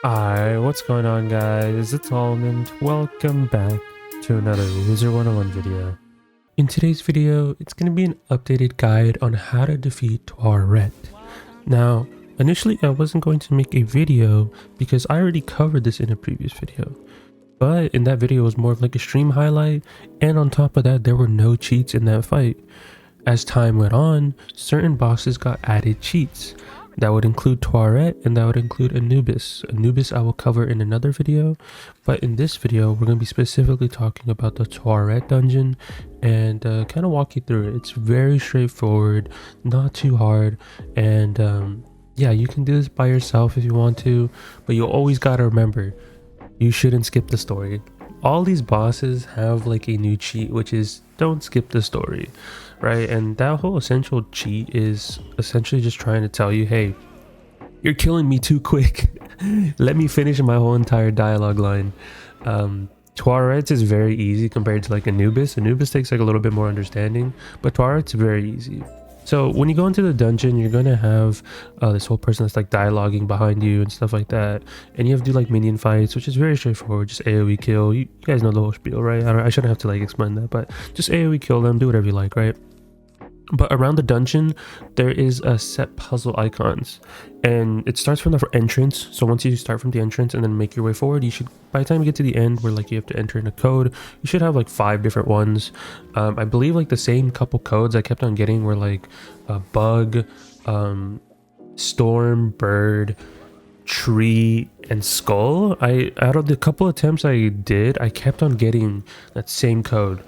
Hi, what's going on guys? It's Almond. Welcome back to another Wizard101 video. In today's video, it's going to be an updated guide on how to defeat Taweret. Now, initially I wasn't going to make a video because I already covered this in a previous video. But in that video it was more of like a stream highlight, and on top of that there were no cheats in that fight. As time went on, certain bosses got added cheats. That would include Taweret and that would include Anubis. Anubis I will cover in another video, but in this video we're going to be specifically talking about the Taweret dungeon and kind of walk you through it. It's very straightforward, not too hard, and yeah, you can do this by yourself if you want to, but you always got to remember, you shouldn't skip the story. All these bosses have like a new cheat, which is don't skip the story, right? And that whole essential cheat is essentially just trying to tell you, hey, you're killing me too quick. Let me finish my whole entire dialogue line. Taweret is very easy compared to like Anubis. Anubis takes like a little bit more understanding, but Tawaret's very easy. So when you go into the dungeon, you're gonna have this whole person that's like dialoguing behind you and stuff like that, and you have to do like minion fights, which is very straightforward. Just AoE kill. You guys know the whole spiel, right? I shouldn't have to like explain that, but just AoE kill them, do whatever you like, right? But around the dungeon there is a set puzzle icons, and it starts from the entrance. So once you start from the entrance and then make your way forward, you should, by the time you get to the end where like you have to enter in a code, you should have like 5 different ones. I believe like the same couple codes I kept on getting were like bug, storm, bird, tree, and skull. Out of the couple attempts I did, I kept on getting that same code.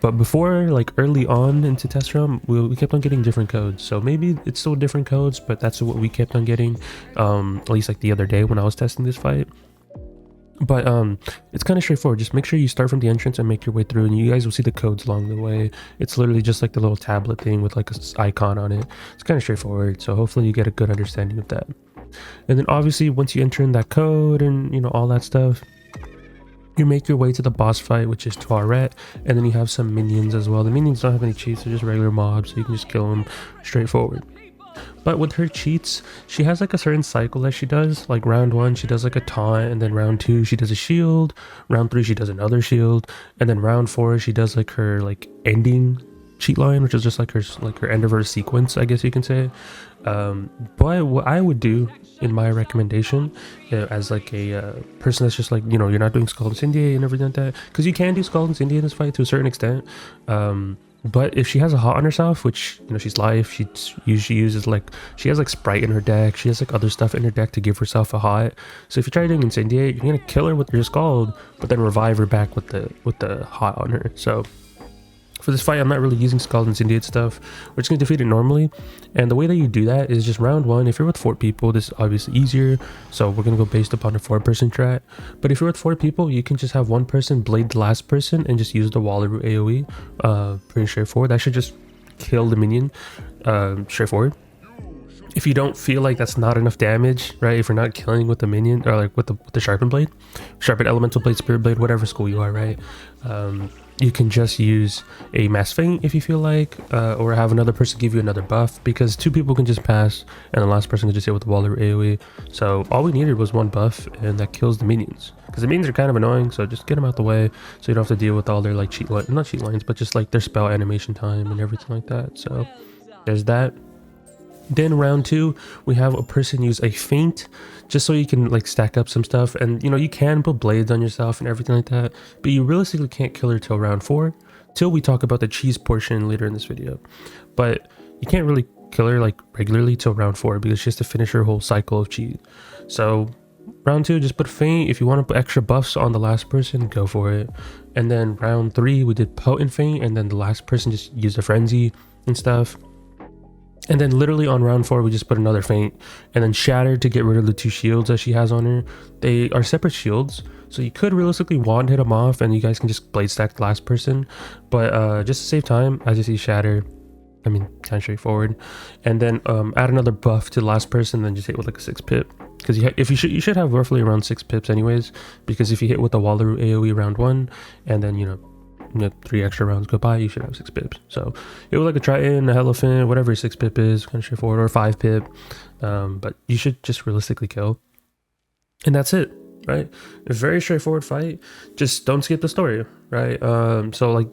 But before, like early on into test realm, we kept on getting different codes. So maybe it's still different codes, but that's what we kept on getting, at least like the other day when I was testing this fight. But it's kind of straightforward. Just make sure you start from the entrance and make your way through, and you guys will see the codes along the way. It's literally just like the little tablet thing with like a icon on it. It's kind of straightforward, so hopefully you get a good understanding of that. And then obviously once you enter in that code and you know all that stuff, you make your way to the boss fight, which is Taweret, and then you have some minions as well. The minions don't have any cheats, they're just regular mobs, so you can just kill them straightforward. But with her cheats, she has like a certain cycle that she does. Like round 1 she does like a taunt, and then round 2 she does a shield, round 3 she does another shield, and then round 4 she does like her like ending cheat line, which is just like her end of her sequence, I guess you can say. But what I would do in my recommendation, as like a person that's just like, you know, you're not doing Scald and Incendiate and everything like that, because you can do Scald and Incendiate in this fight to a certain extent. But if she has a hot on herself, which, you know, she's life, she usually uses like, she has like Sprite in her deck, she has like other stuff in her deck to give herself a hot. So if you try doing Incendiate, you're gonna kill her with your Scald, but then revive her back with the hot on her. So for this fight, I'm not really using Scald and Incendiate stuff. We're just going to defeat it normally. And the way that you do that is just round 1. If you're with 4 people, this is obviously easier. So we're going to go based upon a 4-person strat. But if you're with 4 people, you can just have one person blade the last person and just use the Wallaroo AoE. Pretty straightforward. That should just kill the minion. Straightforward. If you don't feel like that's not enough damage, right? If you're not killing with the minion, or like with the sharpened blade, sharpened elemental blade, spirit blade, whatever school you are, right? You can just use a mass feint if you feel like, or have another person give you another buff, because 2 people can just pass and the last person can just hit with the Waller AoE. So all we needed was 1 buff, and that kills the minions, because the minions are kind of annoying. So just get them out the way so you don't have to deal with all their like not cheat lines, but just like their spell animation time and everything like that. So there's that. Then round 2, we have a person use a feint, just so you can like stack up some stuff, and you know, you can put blades on yourself and everything like that, but you realistically can't kill her till round 4, till we talk about the cheese portion later in this video. But you can't really kill her like regularly till round 4, because she has to finish her whole cycle of cheese. So round 2, just put feint. If you want to put extra buffs on the last person, go for it. And then round 3 we did potent feint, and then the last person just used a frenzy and stuff. And then literally on round 4, we just put another feint, and then Shatter to get rid of the 2 shields that she has on her. They are separate shields, so you could realistically wand hit them off, and you guys can just blade stack the last person. But just to save time, I just use Shatter. I mean, kind of straightforward. And then add another buff to the last person, then just hit with like a 6 pip. Because you should have roughly around 6 pips anyways. Because if you hit with the Wallaroo AoE round 1, and then you know 3 extra rounds go by, you should have 6 pips. So it was like a Triton, a Elephant, whatever 6 pip is, kind of straightforward, or 5 pip. But you should just realistically kill. And that's it, right? A very straightforward fight. Just don't skip the story, right? So like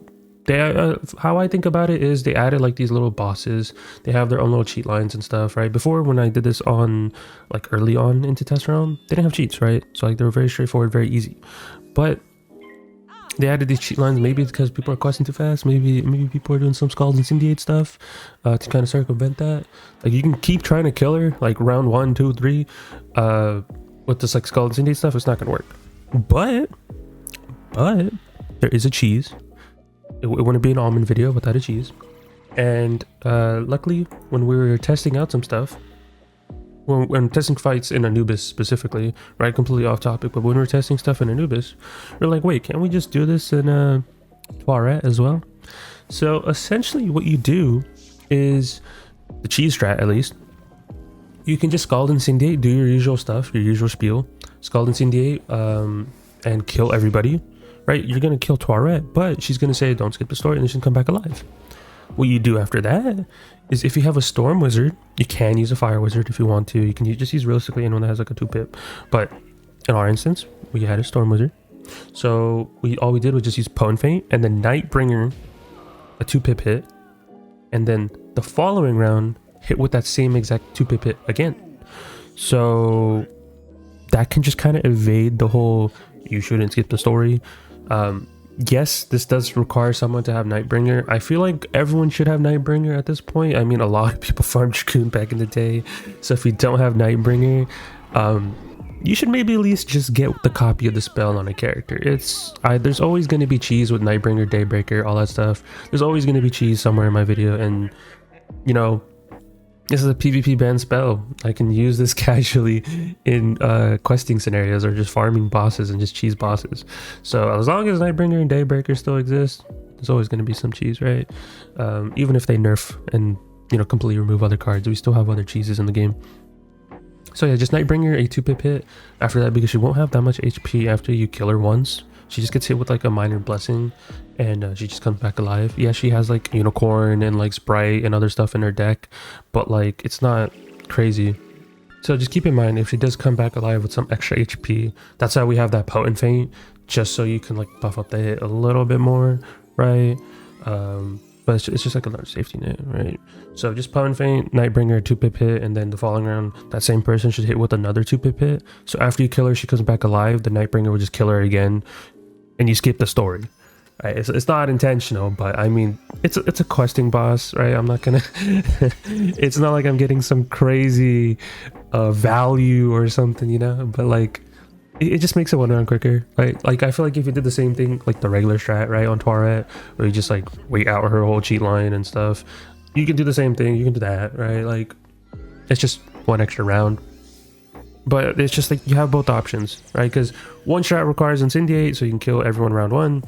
they how I think about it is they added like these little bosses. They have their own little cheat lines and stuff, right? Before, when I did this on like early on into test realm, they didn't have cheats, right? So like they were very straightforward, very easy. But they added these cheat lines. Maybe it's because people are questing too fast. Maybe people are doing some Scald Incendiate stuff to kind of circumvent that. Like you can keep trying to kill her like round 1, 2, 3 with this like Scald Incendiate stuff. It's not gonna work. But there is a cheese. It wouldn't be an almond video without a cheese. And luckily, when we were testing out some stuff, when testing fights in Anubis specifically, right, completely off topic, but when we were testing stuff in Anubis, we're like, wait, can't we just do this in Taweret as well? So essentially what you do is, the cheese strat at least, you can just Scald Incendiate, do your usual stuff, your usual spiel, Scald Incendiate, and kill everybody, right? You're gonna kill Taweret, but she's gonna say, don't skip the story, and then she's gonna come back alive. What you do after that is, if you have a Storm Wizard, you can use a Fire Wizard if you want to. You can just use realistically anyone that has like a 2-pip. But in our instance, we had a Storm Wizard. So all we did was just use Potent Feint and then Nightbringer, a 2-pip hit. And then the following round, hit with that same exact 2-pip hit again. So that can just kind of evade the whole, you shouldn't skip the story. Yes, this does require someone to have Nightbringer. I feel like everyone should have Nightbringer at this point. I mean, a lot of people farmed Dragoon back in the day. So if you don't have Nightbringer, you should maybe at least just get the copy of the spell on a character. There's always going to be cheese with Nightbringer, Daybreaker, all that stuff. There's always going to be cheese somewhere in my video. And, you know, this is a PvP banned spell. I can use this casually in questing scenarios or just farming bosses and just cheese bosses. So as long as Nightbringer and Daybreaker still exist, there's always going to be some cheese, right? Even if they nerf and, you know, completely remove other cards, we still have other cheeses in the game. So yeah, just Nightbringer, a 2-pip hit after that, because she won't have that much HP after you kill her once. She just gets hit with like a minor blessing, and she just comes back alive. Yeah, she has like Unicorn and like Sprite and other stuff in her deck, but like it's not crazy. So just keep in mind, if she does come back alive with some extra HP, that's why we have that Potent Feint, just so you can like buff up the hit a little bit more, right? But it's just like another safety net, right? So just Potent Feint, Nightbringer, 2-pip hit, and then the following round, that same person should hit with another 2-pip hit. So after you kill her, she comes back alive, the Nightbringer will just kill her again, and you skip the story. Right? It's not intentional, but I mean, it's a questing boss, right? I'm not gonna it's not like I'm getting some crazy value or something, you know, but like it just makes it one round quicker, right? Like I feel like if you did the same thing like the regular strat, right, on Taweret, where you just like wait out her whole cheat line and stuff, you can do the same thing, you can do that, right? Like it's just one extra round. But it's just like you have both options, right? Because one strat requires Incendiate, so you can kill everyone round 1.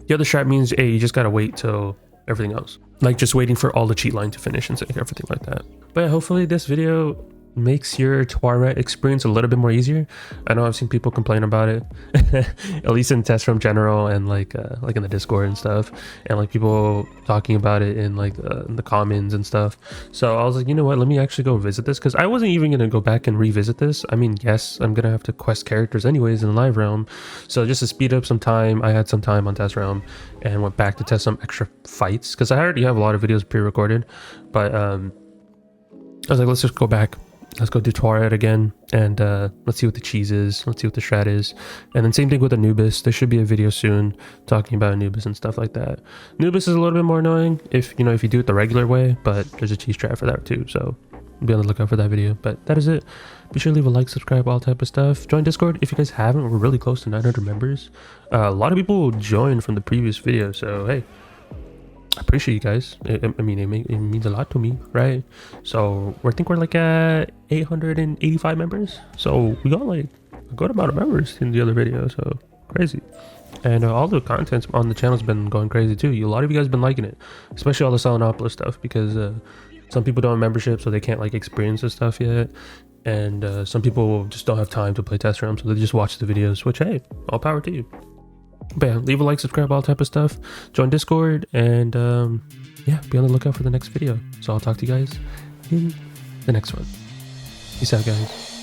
The other strat means, hey, you just gotta wait till everything else. Like just waiting for all the cheat line to finish and everything like that. But yeah, hopefully this video makes your Taweret experience a little bit more easier. I know I've seen people complain about it, at least in test from general and like in the Discord and stuff, and like people talking about it in like in the comments and stuff. So I was like, you know what, let me actually go visit this, because I wasn't even gonna go back and revisit this. I mean, yes, I'm gonna have to quest characters anyways in the live realm, so just to speed up some time, I had some time on test realm and went back to test some extra fights, because I already have a lot of videos pre-recorded. But I was like, let's just go back. Let's go do Taweret again, and let's see what the cheese is. Let's see what the strat is. And then same thing with Anubis. There should be a video soon talking about Anubis and stuff like that. Anubis is a little bit more annoying if you do it the regular way, but there's a cheese strat for that too. So be on the lookout for that video. But that is it. Be sure to leave a like, subscribe, all type of stuff. Join Discord if you guys haven't. We're really close to 900 members. A lot of people joined from the previous video, so hey, I appreciate you guys. I mean, it means a lot to me, right? So I think we're like at 885 members. So we got like a good amount of members in the other video. So crazy. And all the content on the channel has been going crazy too. A lot of you guys have been liking it, especially all the Selenopolis stuff, because some people don't have membership, so they can't like experience this stuff yet. And some people just don't have time to play test realm, so they just watch the videos, which, hey, all power to you. But yeah, leave a like, subscribe, all type of stuff. Join Discord, and yeah, be on the lookout for the next video. So I'll talk to you guys in the next one. Peace out, guys.